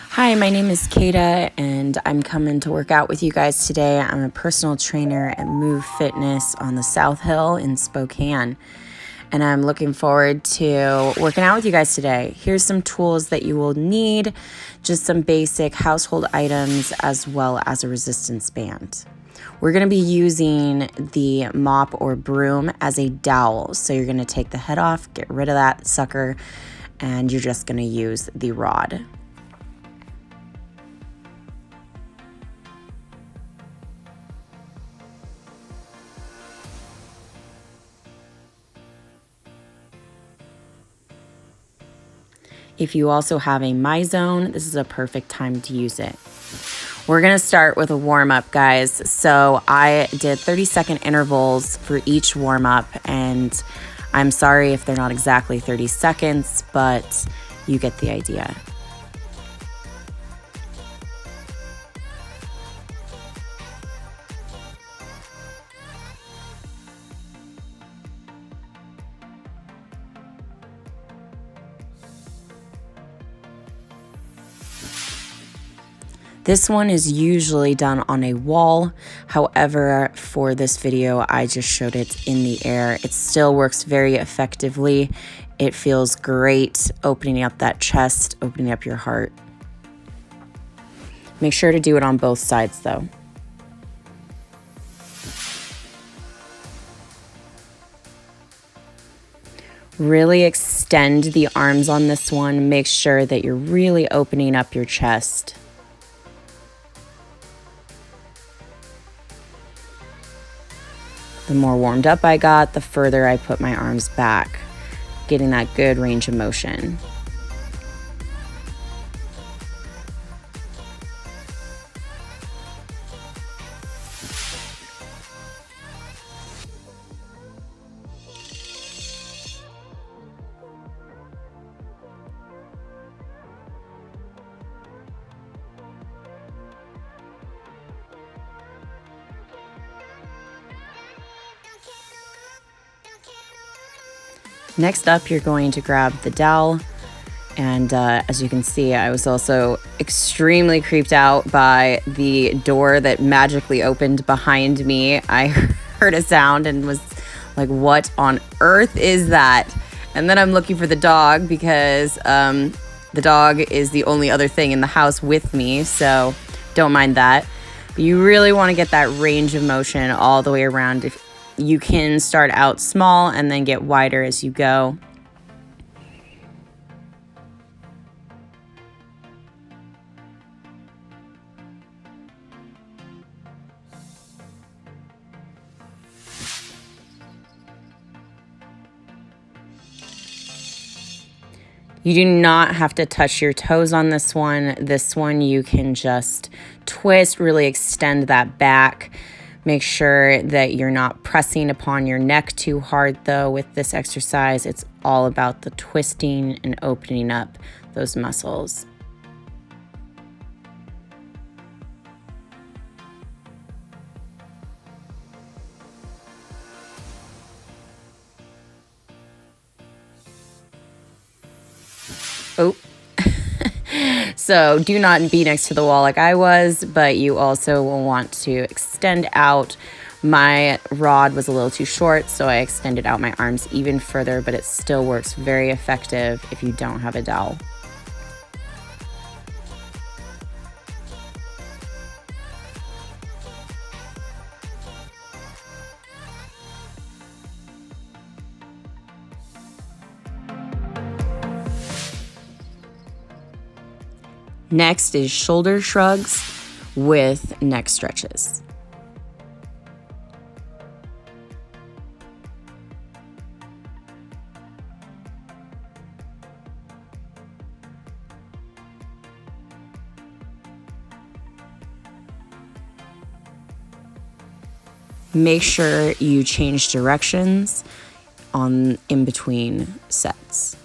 Hi, my name is Kata, and I'm coming to work out with you guys today. I'm a personal trainer at Move Fitness on the South Hill in Spokane, and I'm looking forward to working out with you guys today. Here's some tools that you will need, just some basic household items, as well as a resistance band. We're going to be using the mop or broom as a dowel. So you're going to take the head off, get rid of that sucker, and you're just going to use the rod. If you also have a My Zone, this is a perfect time to use it. We're gonna start with a warm-up, guys. So I did 30-second intervals for each warm-up, and I'm sorry if they're not exactly 30 seconds, but you get the idea. This one is usually done on a wall. However, for this video, I just showed it in the air. It still works very effectively. It feels great opening up that chest, opening up your heart. Make sure to do it on both sides though. Really extend the arms on this one. Make sure that you're really opening up your chest. The more warmed up I got, the further I put my arms back, getting that good range of motion. Next up, you're going to grab the dowel, and as you can see, I was also extremely creeped out by the door that magically opened behind me. I heard a sound and was like, what on earth is that? And then I'm looking for the dog because the dog is the only other thing in the house with me, so don't mind that. But you really want to get that range of motion all the way around. If you can start out small and then get wider as you go. You do not have to touch your toes on this one. This one you can just twist, really extend that back. Make sure that you're not pressing upon your neck too hard though with this exercise. It's all about the twisting and opening up those muscles. Oh. So do not be next to the wall like I was, but you also will want to extend out. My rod was a little too short, so I extended out my arms even further, but it still works very effective if you don't have a dowel. Next is shoulder shrugs with neck stretches. Make sure you change directions in between sets.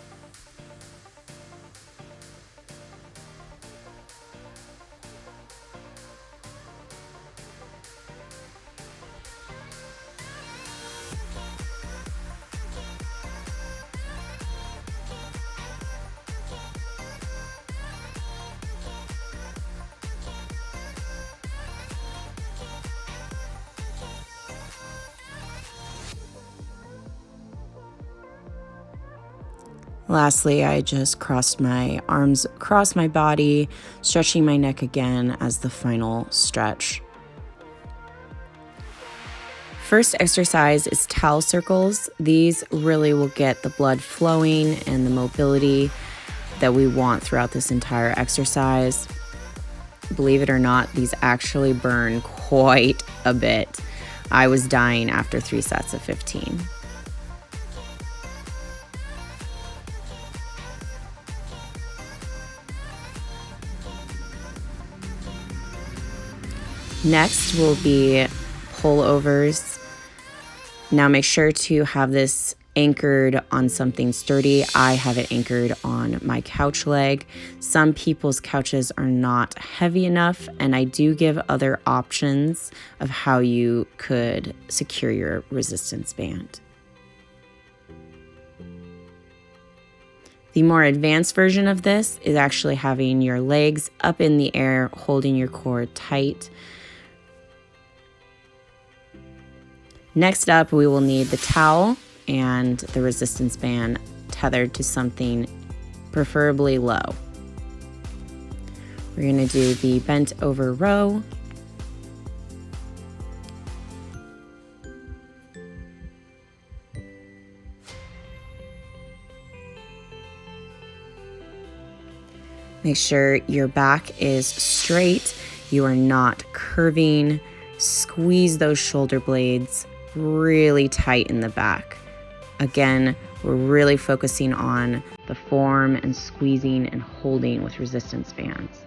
Lastly, I just crossed my arms across my body, stretching my neck again as the final stretch. First exercise is towel circles. These really will get the blood flowing and the mobility that we want throughout this entire exercise. Believe it or not, these actually burn quite a bit. I was dying after 3 sets of 15. Next will be pullovers. Now make sure to have this anchored on something sturdy. I have it anchored on my couch leg. Some people's couches are not heavy enough, and I do give other options of how you could secure your resistance band. The more advanced version of this is actually having your legs up in the air, holding your core tight. Next up, we will need the towel and the resistance band tethered to something preferably low. We're going to do the bent over row. Make sure your back is straight. You are not curving. Squeeze those shoulder blades really tight in the back. Again, we're really focusing on the form and squeezing and holding with resistance bands.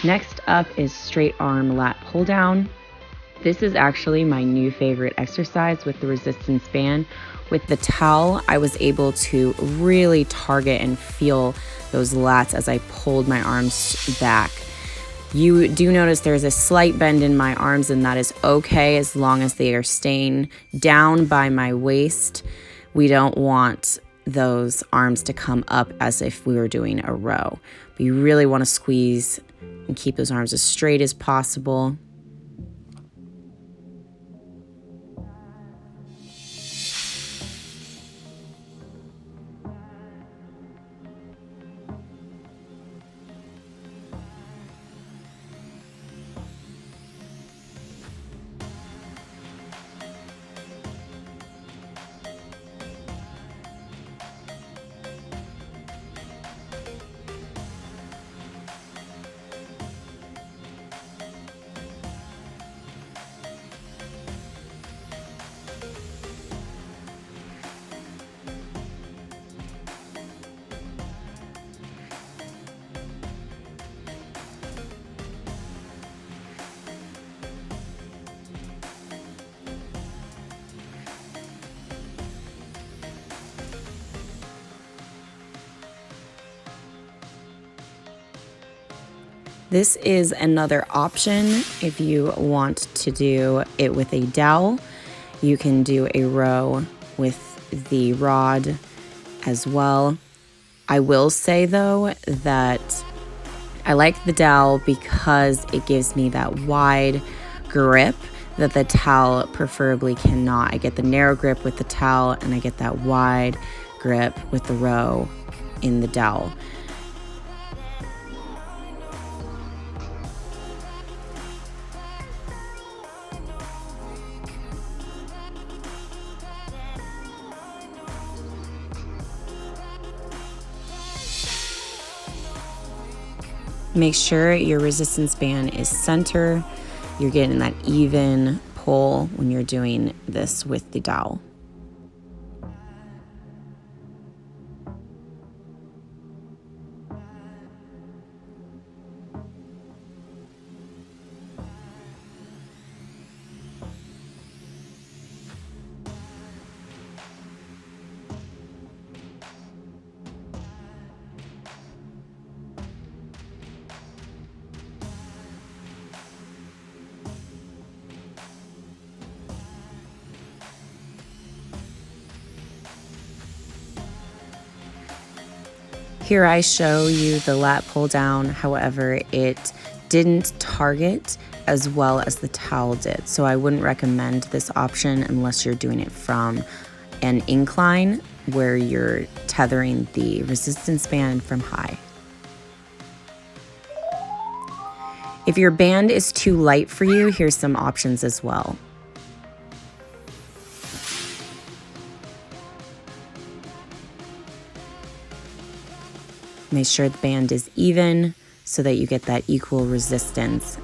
Next up is straight arm lat pull down. This is actually my new favorite exercise with the resistance band. With the towel, I was able to really target and feel those lats as I pulled my arms back. You do notice there's a slight bend in my arms, and that is okay as long as they are staying down by my waist. We don't want those arms to come up as if we were doing a row. But you really want to squeeze and keep those arms as straight as possible. This is another option if you want to do it with a dowel. You can do a row with the rod as well. I will say though that I like the dowel because it gives me that wide grip that the towel preferably cannot. I get the narrow grip with the towel and I get that wide grip with the row in the dowel. Make sure your resistance band is center. You're getting that even pull when you're doing this with the dowel. Here I show you the lat pull down, however, it didn't target as well as the towel did. So I wouldn't recommend this option unless you're doing it from an incline where you're tethering the resistance band from high. If your band is too light for you, here's some options as well. Make sure the band is even so that you get that equal resistance.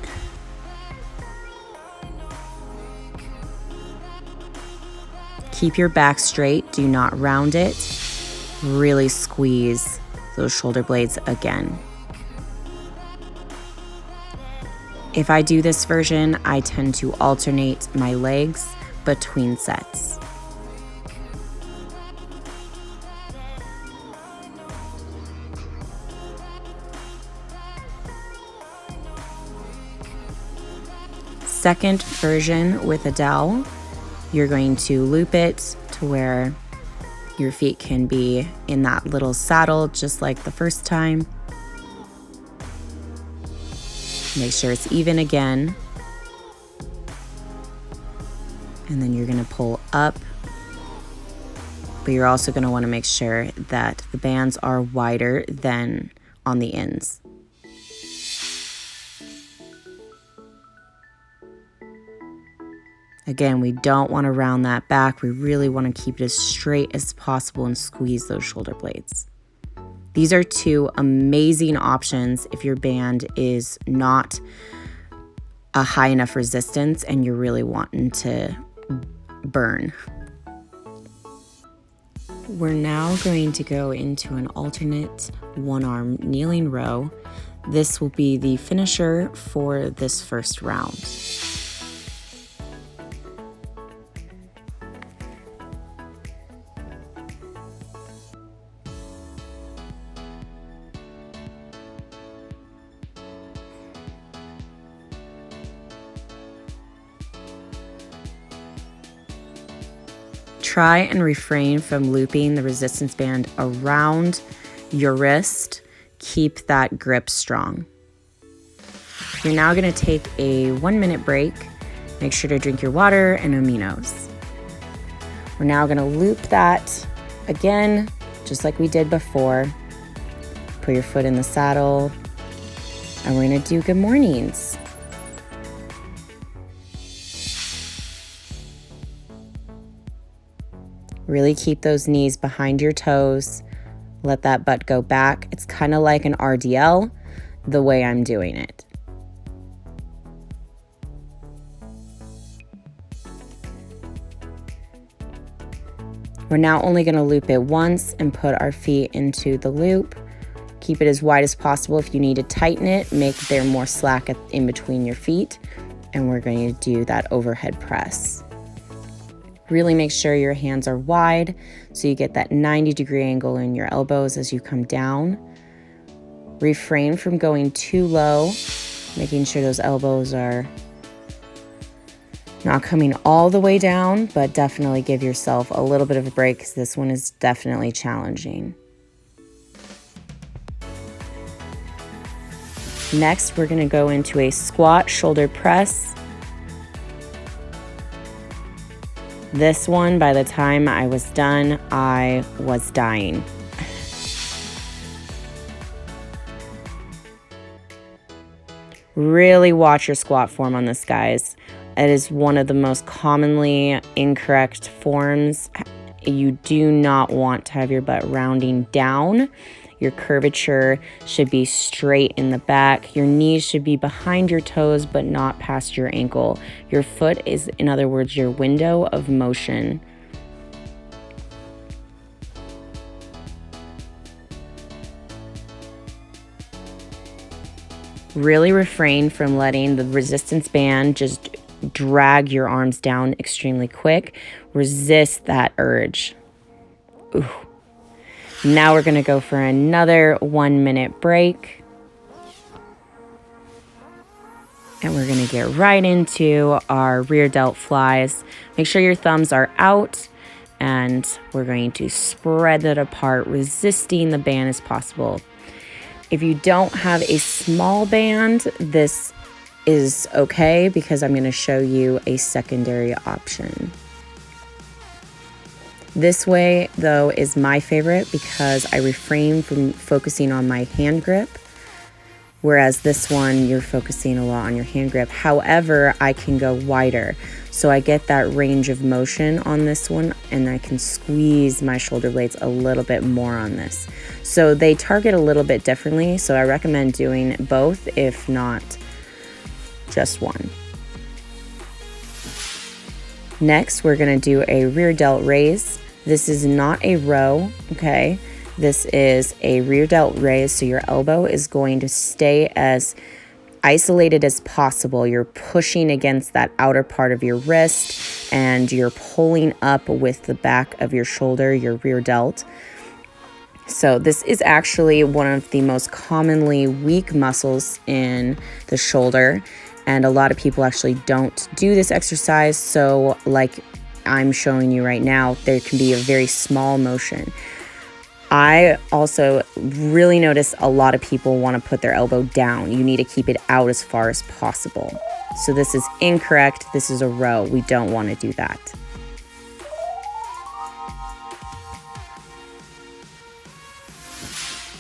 Keep your back straight, do not round it. Really squeeze those shoulder blades again. If I do this version, I tend to alternate my legs between sets. Second version with a dowel, you're going to loop it to where your feet can be in that little saddle just like the first time. Make sure it's even again. And then you're gonna pull up, but you're also gonna wanna make sure that the bands are wider than on the ends. Again, we don't want to round that back. We really want to keep it as straight as possible and squeeze those shoulder blades. These are two amazing options if your band is not a high enough resistance and you're really wanting to burn. We're now going to go into an alternate one-arm kneeling row. This will be the finisher for this first round. Try and refrain from looping the resistance band around your wrist. Keep that grip strong. You're now going to take a 1-minute break. Make sure to drink your water and aminos. We're now going to loop that again, just like we did before. Put your foot in the saddle, and we're going to do good mornings. Really keep those knees behind your toes. Let that butt go back. It's kind of like an RDL, the way I'm doing it. We're now only going to loop it once and put our feet into the loop. Keep it as wide as possible. If you need to tighten it, make there more slack in between your feet. And we're going to do that overhead press. Really make sure your hands are wide so you get that 90-degree angle in your elbows as you come down. Refrain from going too low, making sure those elbows are not coming all the way down, but definitely give yourself a little bit of a break because this one is definitely challenging. Next, we're going to go into a squat shoulder press. This one, by the time I was done, I was dying. Really watch your squat form on this, guys. It is one of the most commonly incorrect forms. You do not want to have your butt rounding down. Your curvature should be straight in the back. Your knees should be behind your toes, but not past your ankle. Your foot is, in other words, your window of motion. Really refrain from letting the resistance band just drag your arms down extremely quick. Resist that urge. Ooh. Now we're going to go for another 1-minute break. And we're going to get right into our rear delt flies. Make sure your thumbs are out. and we're going to spread it apart, resisting the band as possible. If you don't have a small band, this is okay because I'm going to show you a secondary option. This way, though, is my favorite because I refrain from focusing on my hand grip, whereas this one, you're focusing a lot on your hand grip. However, I can go wider, so I get that range of motion on this one, and I can squeeze my shoulder blades a little bit more on this. So they target a little bit differently, so I recommend doing both, if not just one. Next, we're gonna do a rear delt raise. This is not a row, okay? This is a rear delt raise, so your elbow is going to stay as isolated as possible. You're pushing against that outer part of your wrist, and you're pulling up with the back of your shoulder, your rear delt. So this is actually one of the most commonly weak muscles in the shoulder, and a lot of people actually don't do this exercise. So like I'm showing you right now, there can be a very small motion. I also really notice a lot of people want to put their elbow down. You need to keep it out as far as possible. So this is incorrect. This is a row. We don't want to do that.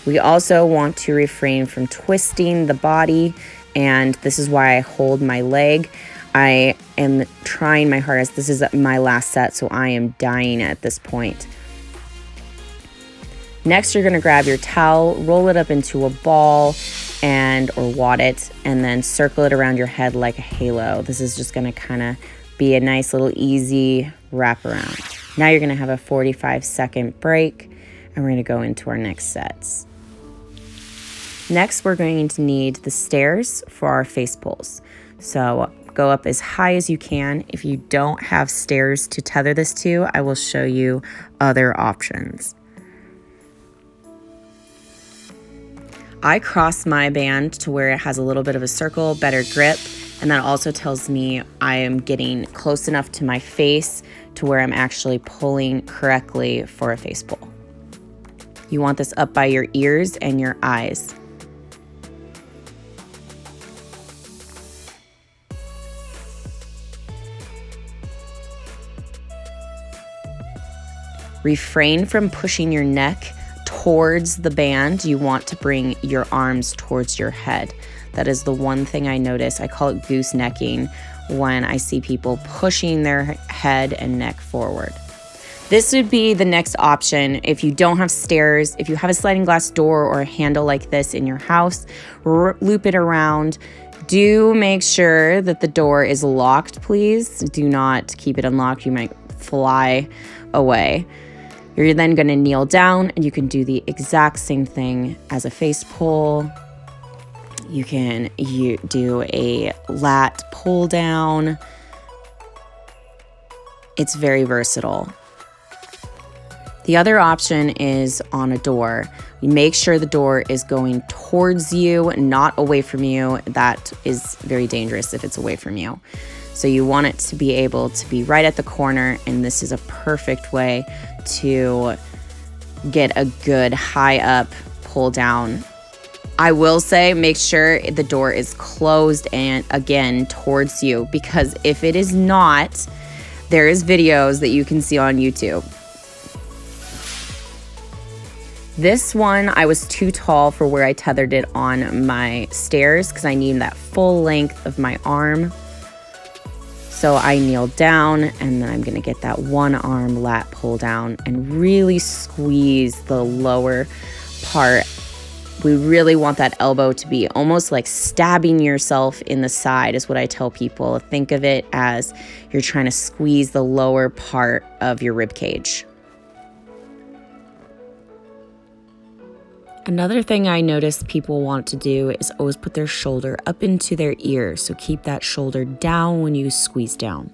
We also want to refrain from twisting the body, and this is why I hold my leg. I am trying my hardest. This is my last set, so I am dying at this point. Next, you're gonna grab your towel, roll it up into a ball or wad it, and then circle it around your head like a halo. This is just gonna kind of be a nice little easy wraparound. Now you're gonna have a 45-second break, and we're gonna go into our next sets. Next, we're going to need the stairs for our face pulls. So go up as high as you can. If you don't have stairs to tether this to, I will show you other options. I cross my band to where it has a little bit of a circle, better grip, and that also tells me I am getting close enough to my face to where I'm actually pulling correctly for a face pull. You want this up by your ears and your eyes. Refrain from pushing your neck towards the band. You want to bring your arms towards your head. That is the one thing I notice. I call it goosenecking when I see people pushing their head and neck forward. This would be the next option if you don't have stairs. If you have a sliding glass door or a handle like this in your house, loop it around. Do make sure that the door is locked, please. Do not keep it unlocked. You might fly away. You're then going to kneel down, and you can do the exact same thing as a face pull. You can do a lat pull down. It's very versatile. The other option is on a door. You make sure the door is going towards you, not away from you. That is very dangerous if it's away from you. So you want it to be able to be right at the corner, and this is a perfect way to get a good high up pull down. I will say make sure the door is closed and again towards you, because if it is not, there is videos that you can see on YouTube. This one, I was too tall for where I tethered it on my stairs because I need that full length of my arm. So I kneel down, and then I'm gonna get that one arm lat pull down and really squeeze the lower part. We really want that elbow to be almost like stabbing yourself in the side is what I tell people. Think of it as you're trying to squeeze the lower part of your rib cage. Another thing I notice people want to do is always put their shoulder up into their ear. So keep that shoulder down when you squeeze down.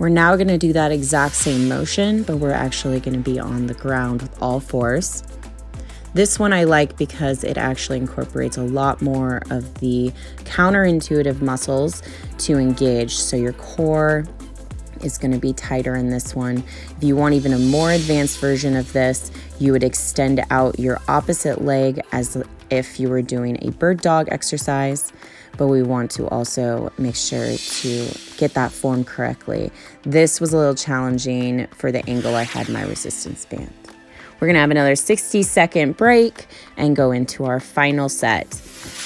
We're now going to do that exact same motion, but we're actually going to be on the ground with all fours. This one I like because it actually incorporates a lot more of the counterintuitive muscles to engage. So your core is going to be tighter in this one. If you want even a more advanced version of this, you would extend out your opposite leg as if you were doing a bird dog exercise, but we want to also make sure to get that form correctly. This was a little challenging for the angle I had my resistance band. We're gonna have another 60-second break and go into our final set.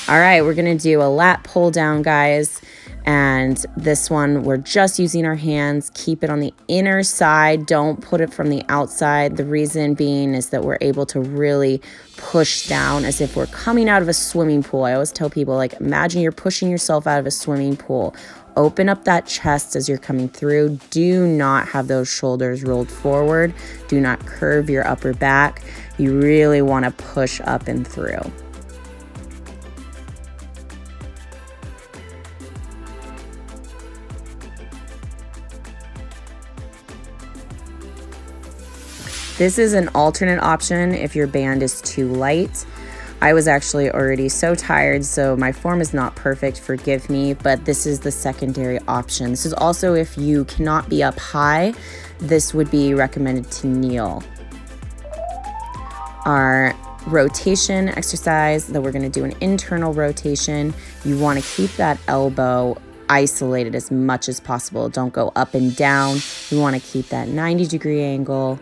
All right, we're gonna do a lat pull down, guys. And this one, we're just using our hands. Keep it on the inner side. Don't put it from the outside. The reason being is that we're able to really push down as if we're coming out of a swimming pool. I always tell people, like, imagine you're pushing yourself out of a swimming pool. Open up that chest as you're coming through. Do not have those shoulders rolled forward. Do not curve your upper back. You really want to push up and through. This is an alternate option if your band is too light. I was actually already so tired, so my form is not perfect, forgive me, but this is the secondary option. This is also if you cannot be up high, this would be recommended to kneel. Our rotation exercise, that we're gonna do an internal rotation. You wanna keep that elbow isolated as much as possible. Don't go up and down. You wanna keep that 90-degree angle,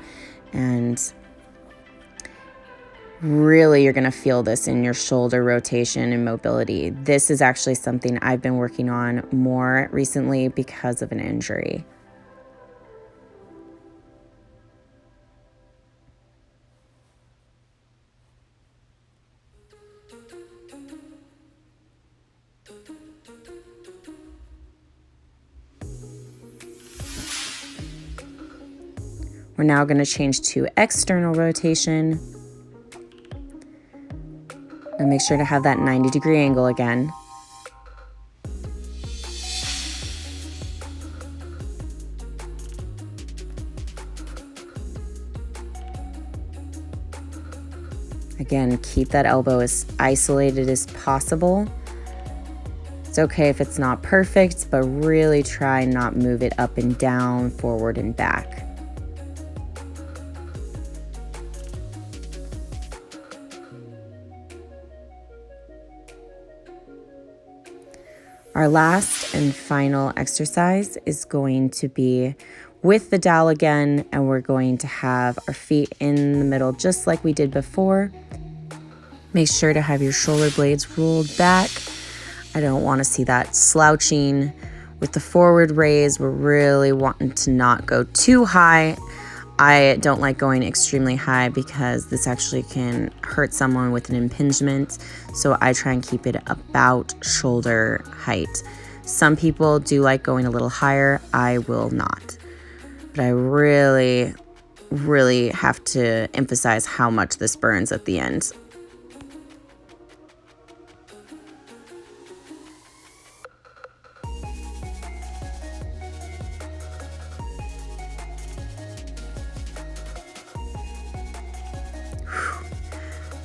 and really you're gonna feel this in your shoulder rotation and mobility. This is actually something I've been working on more recently because of an injury. We're now gonna change to external rotation. And make sure to have that 90-degree angle again. Again, keep that elbow as isolated as possible. It's okay if it's not perfect, but really try not move it up and down, forward and back. Our last and final exercise is going to be with the dowel again, and we're going to have our feet in the middle just like we did before. Make sure to have your shoulder blades rolled back. I don't want to see that slouching. With the forward raise, we're really wanting to not go too high. I don't like going extremely high because this actually can hurt someone with an impingement. So I try and keep it about shoulder height. Some people do like going a little higher. I will not. But I really, really have to emphasize how much this burns at the end.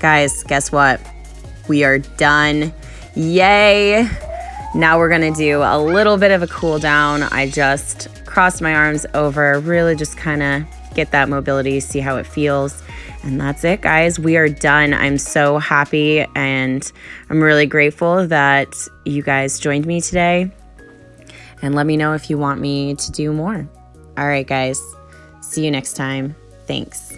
Guys, guess what? We are done. Yay! Now we're gonna do a little bit of a cool down. I just crossed my arms over, really just kind of get that mobility, see how it feels. And that's it, guys. We are done. I'm so happy and I'm really grateful that you guys joined me today. And let me know if you want me to do more. All right, guys. See you next time. Thanks.